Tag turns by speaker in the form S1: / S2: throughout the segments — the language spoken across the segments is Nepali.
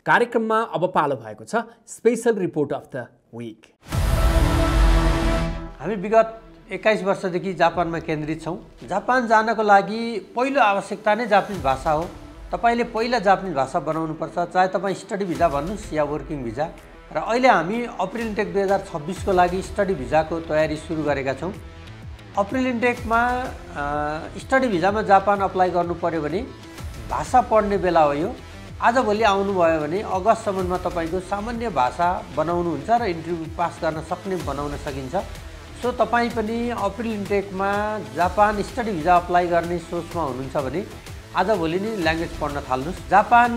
S1: कार्यक्रममा अब पालो भएको छ special report of the week.
S2: हामी विगत 21 वर्षदेखि जापानमा केन्द्रित छौँ। जापान जानको लागि पहिलो आवश्यकता नै जापानिज भाषा हो। तपाईले पहिला जापानिज भाषा बनाउनु पर्छ, चाहे तपाईँ स्टडी भिजा भन्नुहोस् या वर्किङ भिजा। र अहिले हामी अप्रिल इन्टेक 2026 को लागि स्टडी भिजाको तयारी सुरु गरेका छौँ। अप्रिल इन्टेकमा स्टडी भिजामा जापान अप्लाई गर्नु पर्यो भने भाषा पढ्ने बेला हो यो। आजभोलि आउनुभयो भने अगस्तसम्ममा तपाईँको सामान्य भाषा बनाउनुहुन्छ र इन्टरभ्यू पास गर्न सक्ने बनाउन सकिन्छ। सो तपाईँ पनि अप्रिल इन्टेकमा जापान स्टडी भिजा अप्लाई गर्ने सोचमा हुनुहुन्छ भने आजभोलि नै ल्याङ्ग्वेज पढ्न थाल्नुहोस्। जापान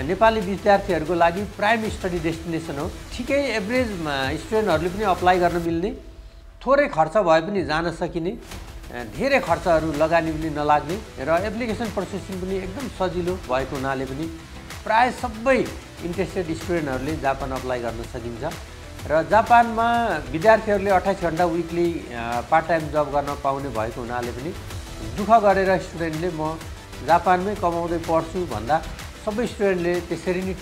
S2: नेपाली विद्यार्थीहरूको लागि प्राइम स्टडी डेस्टिनेसन हो। ठिकै एभरेज स्टुडेन्टहरूले पनि अप्लाई गर्न मिल्ने, थोरै खर्च भए पनि जान सकिने, धेरै खर्चहरू लगानी पनि नलाग्ने र एप्लिकेसन प्रोसेसिङ पनि एकदम सजिलो भएको हुनाले पनि प्राय सबै इन्ट्रेस्टेड स्टुडेन्टहरूले जापान अप्लाई गर्न सकिन्छ। र जापानमा विद्यार्थीहरूले 28 घण्टा विकली पार्ट टाइम जब गर्न पाउने भएको हुनाले पनि दुःख गरेर स्टुडेन्टले म जापानमै कमाउँदै पढ्छु भन्दा सबै स्टुडेन्टले त्यसरी नै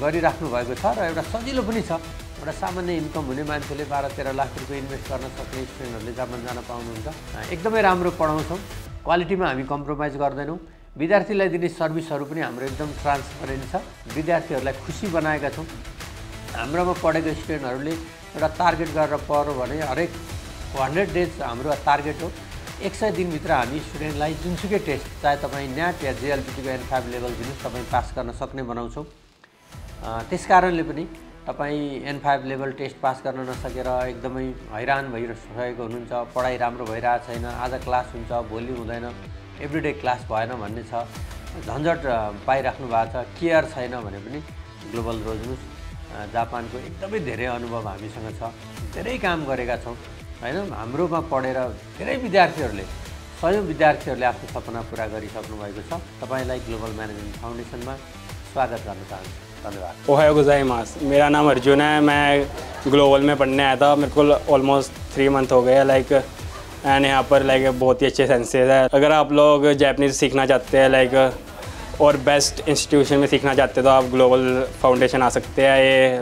S2: गरिराख्नु भएको छ र एउटा सजिलो पनि छ। एउटा सामान्य इन्कम हुने मान्छेले 12-13 लाख रुपियाँ इन्भेस्ट गर्न सक्ने स्टुडेन्टहरूले जापान जान पाउनुहुन्छ। एकदमै राम्रो पढाउँछौँ, क्वालिटीमा हामी कम्प्रोमाइज गर्दैनौँ। विद्यार्थीलाई दिने सर्भिसहरू पनि हाम्रो एकदम ट्रान्सपरेन्ट छ। विद्यार्थीहरूलाई खुसी बनाएका छौँ। हाम्रोमा पढेको स्टुडेन्टहरूले एउटा टार्गेट गरेर पढ्यो भने हरेक 100 डेज हाम्रो टार्गेट हो। 100 दिनभित्र हामी स्टुडेन्टलाई जुनसुकै टेस्ट, चाहे तपाईँ न्याट या जेएलपिटीको N5 लेभल दिनुहोस्, तपाईँ पास गर्न सक्ने बनाउँछौँ। त्यस कारणले पनि तपाईँ N5 लेभल टेस्ट पास गर्न नसकेर एकदमै हैरान भइरहेको हुनुहुन्छ, पढाइ राम्रो भइरहेको छैन, आज क्लास हुन्छ भोलि हुँदैन, एभ्रिडे क्लास भएन भन्ने छ, झन्झट पाइराख्नु भएको छ, केयर छैन भने पनि ग्लोबल रोज्नुहोस्। जापानको एकदमै धेरै अनुभव हामीसँग छ, धेरै काम गरेका छौँ हैन। हाम्रोमा पढेर धेरै विद्यार्थीहरूले, सयौं विद्यार्थीहरूले आफ्नो सपना पुरा गरिसक्नु भएको छ। तपाईलाई ग्लोबल मैनेजमेंट फाउंडेशन में स्वागत गर्न चाहन्छु। धन्यवाद।
S3: ओहायो गोजाइमास। मेरा नाम अर्जुन है। मैं ग्लोबल में पढ़ने आया था। मेरे को ऑलमोस्ट 3 मंथ हो गए लाइक एंड यहाँ पर लाइक बहुत ही अच्छे सेंसेस है। अगर आप लोग जैपनीज़ सीखना चाहते हैं लाइक और बेस्ट इंस्टीट्यूशन में सीखना चाहते हैं तो आप ग्लोबल फाउंडेशन आ सकते हैं। ये